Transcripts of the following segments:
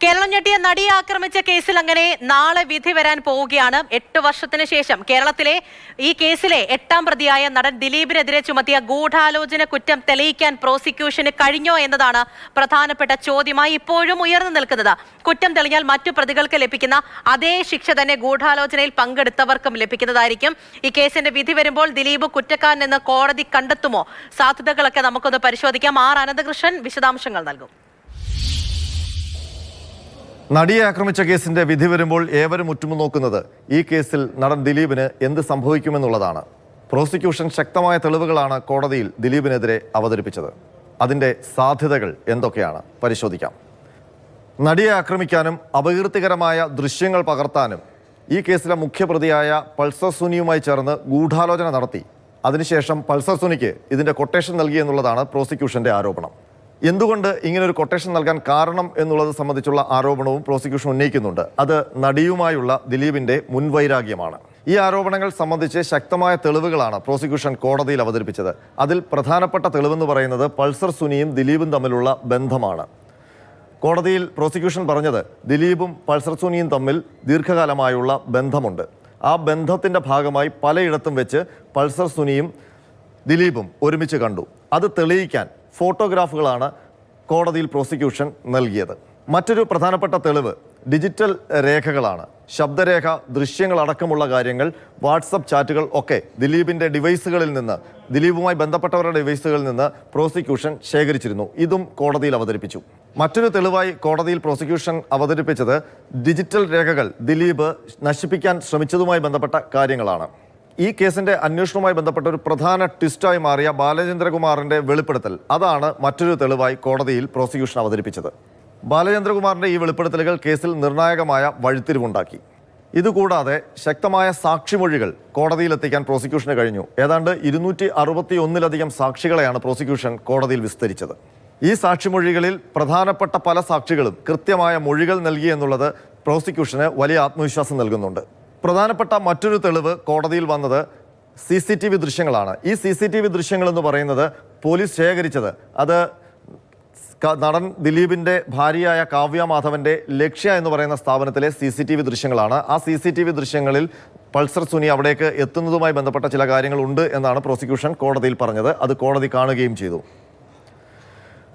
കേരളം ഞെട്ടിയ നടിയെ ആക്രമിച്ച കേസിൽ അങ്ങനെ നാളെ വിധി വരാൻ പോവുകയാണ്. 8 വർഷത്തിന് ശേഷം കേരളത്തിലെ ഈ കേസിലെ 8ാം പ്രതിയായ നടൻ ദിലീപിനെതിരെ ചുമത്തിയ ഗൂഢാലോചന കുറ്റം തെളിയിക്കാൻ പ്രോസിക്യൂഷന് കഴിഞ്ഞോ എന്നതാണ് പ്രധാനപ്പെട്ട ചോദ്യമായി ഇപ്പോഴും ഉയർന്നു നിൽക്കുന്നത്. കുറ്റം തെളിഞ്ഞാൽ മറ്റു പ്രതികൾക്ക് ലഭിക്കുന്ന അതേ ശിക്ഷ തന്നെ ഗൂഢാലോചനയിൽ പങ്കെടുത്തവർക്കും ലഭിക്കുന്നതായിരിക്കും. ഈ കേസിന്റെ വിധി വരുമ്പോൾ ദിലീപ് കുറ്റക്കാരനെന്ന് കോടതി കണ്ടെത്തുമോ? സാധ്യതകളൊക്കെ നമുക്കൊന്ന് പരിശോധിക്കാം. ആർ അനന്തകൃഷ്ണൻ വിശദാംശങ്ങൾ നൽകും. നടിയെ ആക്രമിച്ച കേസിന്റെ വിധി വരുമ്പോൾ ഏവരും ഉറ്റുമുനോക്കുന്നത് ഈ കേസിൽ നടൻ ദിലീപിന് എന്ത് സംഭവിക്കുമെന്നുള്ളതാണ്. പ്രോസിക്യൂഷൻ ശക്തമായ തെളിവുകളാണ് കോടതിയിൽ ദിലീപിനെതിരെ അവതരിപ്പിച്ചത്. അതിന്റെ സാധ്യതകൾ എന്തൊക്കെയാണ് പരിശോധിക്കാം. നടിയെ ആക്രമിക്കാനും അപകീർത്തികരമായ ദൃശ്യങ്ങൾ പകർത്താനും ഈ കേസിലെ മുഖ്യപ്രതിയായ പൾസർ സുനിയുമായി ചേർന്ന് ഗൂഢാലോചന നടത്തി. അതിനുശേഷം പൾസർ സുനിക്ക് ഇതിന്റെ കൊട്ടേഷൻ നൽകി എന്നുള്ളതാണ് പ്രോസിക്യൂഷന്റെ ആരോപണം. എന്തുകൊണ്ട് ഇങ്ങനൊരു കൊട്ടേഷൻ നൽകാൻ കാരണം എന്നുള്ളത് സംബന്ധിച്ചുള്ള ആരോപണവും പ്രോസിക്യൂഷൻ ഉന്നയിക്കുന്നുണ്ട്. അത് നടിയുമായുള്ള ദിലീപിന്റെ മുൻവൈരാഗ്യമാണ്. ഈ ആരോപണങ്ങൾ സംബന്ധിച്ച് ശക്തമായ തെളിവുകളാണ് പ്രോസിക്യൂഷൻ കോടതിയിൽ അവതരിപ്പിച്ചത്. അതിൽ പ്രധാനപ്പെട്ട തെളിവെന്ന് പറയുന്നത് പൾസർ സുനിയും ദിലീപും തമ്മിലുള്ള ബന്ധമാണ്. കോടതിയിൽ പ്രോസിക്യൂഷൻ പറഞ്ഞത് ദിലീപും പൾസർ സുനിയും തമ്മിൽ ദീർഘകാലമായുള്ള ബന്ധമുണ്ട്. ആ ബന്ധത്തിന്റെ ഭാഗമായി പലയിടത്തും വെച്ച് പൾസർ സുനിയും ദിലീപും ഒരുമിച്ച് കണ്ടു. അത് തെളിയിക്കാൻ ഫോട്ടോഗ്രാഫുകളാണ് കോടതിയിൽ പ്രോസിക്യൂഷൻ നൽകിയത്. മറ്റൊരു പ്രധാനപ്പെട്ട തെളിവ് ഡിജിറ്റൽ രേഖകളാണ്. ശബ്ദരേഖ, ദൃശ്യങ്ങളടക്കമുള്ള കാര്യങ്ങൾ, വാട്സപ്പ് ചാറ്റുകൾ ഒക്കെ ദിലീപിൻ്റെ ഡിവൈസുകളിൽ നിന്ന്, ദിലീപുമായി ബന്ധപ്പെട്ടവരുടെ ഡിവൈസുകളിൽ നിന്ന് പ്രോസിക്യൂഷൻ ശേഖരിച്ചിരുന്നു. ഇതും കോടതിയിൽ അവതരിപ്പിച്ചു. മറ്റൊരു തെളിവായി കോടതിയിൽ പ്രോസിക്യൂഷൻ അവതരിപ്പിച്ചത് ഡിജിറ്റൽ രേഖകൾ ദിലീപ് നശിപ്പിക്കാൻ ശ്രമിച്ചതുമായി ബന്ധപ്പെട്ട കാര്യങ്ങളാണ്. ഈ കേസിന്റെ അന്വേഷണവുമായി ബന്ധപ്പെട്ട ഒരു പ്രധാന ട്വിസ്റ്റായി മാറിയ ബാലചന്ദ്രകുമാറിന്റെ വെളിപ്പെടുത്തൽ, അതാണ് മറ്റൊരു തെളിവായി കോടതിയിൽ പ്രോസിക്യൂഷൻ അവതരിപ്പിച്ചത്. ബാലചന്ദ്രകുമാറിന്റെ ഈ വെളിപ്പെടുത്തലുകൾ കേസിൽ നിർണായകമായ വഴിത്തിരിവുണ്ടാക്കി. ഇതുകൂടാതെ ശക്തമായ സാക്ഷിമൊഴികൾ കോടതിയിലെത്തിക്കാൻ പ്രോസിക്യൂഷന് കഴിഞ്ഞു. ഏതാണ്ട് 261 സാക്ഷികളെയാണ് പ്രോസിക്യൂഷൻ കോടതിയിൽ വിസ്തരിച്ചത്. ഈ സാക്ഷിമൊഴികളിൽ പ്രധാനപ്പെട്ട പല സാക്ഷികളും കൃത്യമായ മൊഴികൾ നൽകി എന്നുള്ളത് പ്രോസിക്യൂഷന് വലിയ ആത്മവിശ്വാസം നൽകുന്നുണ്ട്. പ്രധാനപ്പെട്ട മറ്റൊരു തെളിവ് കോടതിയിൽ വന്നത് CCTV ദൃശ്യങ്ങളാണ്. ഈ CCTV ദൃശ്യങ്ങൾ എന്ന് പറയുന്നത് പോലീസ് ശേഖരിച്ചത് അത് നടൻ ദിലീപിൻ്റെ ഭാര്യയായ കാവ്യ മാധവന്റെ ലക്ഷ്യ എന്ന് പറയുന്ന സ്ഥാപനത്തിലെ CCTV ദൃശ്യങ്ങളാണ്. ആ CCTV ദൃശ്യങ്ങളിൽ പൾസർ സുനി അവിടേക്ക് എത്തുന്നതുമായി ബന്ധപ്പെട്ട ചില കാര്യങ്ങളുണ്ട് എന്നാണ് പ്രോസിക്യൂഷൻ കോടതിയിൽ പറഞ്ഞത്. അത് കോടതി കാണുകയും ചെയ്തു.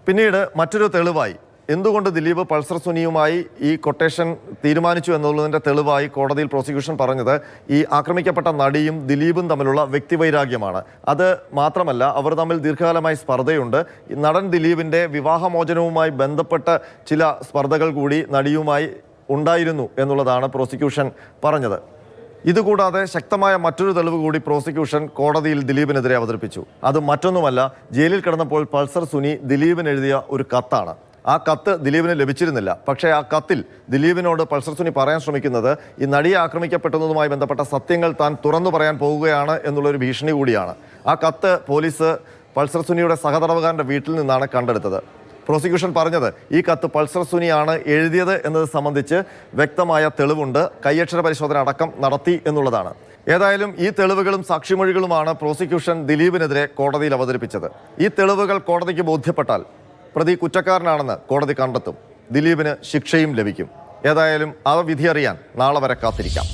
പിന്നീട് മറ്റൊരു തെളിവായി എന്തുകൊണ്ട് ദിലീപ് പൾസർ സുനിയുമായി ഈ കൊട്ടേഷൻ തീരുമാനിച്ചു എന്നുള്ളതിൻ്റെ തെളിവായി കോടതിയിൽ പ്രോസിക്യൂഷൻ പറഞ്ഞത് ഈ ആക്രമിക്കപ്പെട്ട നടിയും ദിലീപും തമ്മിലുള്ള വ്യക്തിവൈരാഗ്യമാണ്. അത് മാത്രമല്ല, അവർ തമ്മിൽ ദീർഘകാലമായി സ്പർദ്ധയുണ്ട്. നടൻ ദിലീപിൻ്റെ വിവാഹമോചനവുമായി ബന്ധപ്പെട്ട ചില സ്പർദ്ധകൾ കൂടി നടിയുമായി ഉണ്ടായിരുന്നു എന്നുള്ളതാണ് പ്രോസിക്യൂഷൻ പറഞ്ഞത്. ഇതുകൂടാതെ ശക്തമായ മറ്റൊരു തെളിവ് കൂടി പ്രോസിക്യൂഷൻ കോടതിയിൽ ദിലീപിനെതിരെ അവതരിപ്പിച്ചു. അത് മറ്റൊന്നുമല്ല, ജയിലിൽ കിടന്നപ്പോൾ പൾസർ സുനി ദിലീപിന് എഴുതിയ ഒരു കത്താണ്. ആ കത്ത് ദിലീപിന് ലഭിച്ചിരുന്നില്ല. പക്ഷേ ആ കത്തിൽ ദിലീപിനോട് പൾസർ സുനി പറയാൻ ശ്രമിക്കുന്നത് ഈ നടിയെ ആക്രമിക്കപ്പെട്ടതുമായി ബന്ധപ്പെട്ട സത്യങ്ങൾ താൻ തുറന്നു പറയാൻ പോവുകയാണ് എന്നുള്ളൊരു ഭീഷണി കൂടിയാണ്. ആ കത്ത് പോലീസ് പൾസർ സുനിയുടെ സഹതടവുകാരൻ്റെ വീട്ടിൽ നിന്നാണ് കണ്ടെടുത്തത്. പ്രോസിക്യൂഷൻ പറഞ്ഞത് ഈ കത്ത് പൾസർ സുനിയാണ് എഴുതിയത് എന്നത് സംബന്ധിച്ച് വ്യക്തമായ തെളിവുണ്ട്. കൈയക്ഷര പരിശോധന അടക്കം നടത്തി എന്നുള്ളതാണ്. ഏതായാലും ഈ തെളിവുകളും സാക്ഷിമൊഴികളുമാണ് പ്രോസിക്യൂഷൻ ദിലീപിനെതിരെ കോടതിയിൽ അവതരിപ്പിച്ചത്. ഈ തെളിവുകൾ കോടതിക്ക് ബോധ്യപ്പെട്ടാൽ പ്രതി കുറ്റക്കാരനാണെന്ന് കോടതി കണ്ടെത്തും. ദിലീപിന് ശിക്ഷയും ലഭിക്കും. ഏതായാലും ആ വിധി അറിയാൻ നാളെ വരെ കാത്തിരിക്കാം.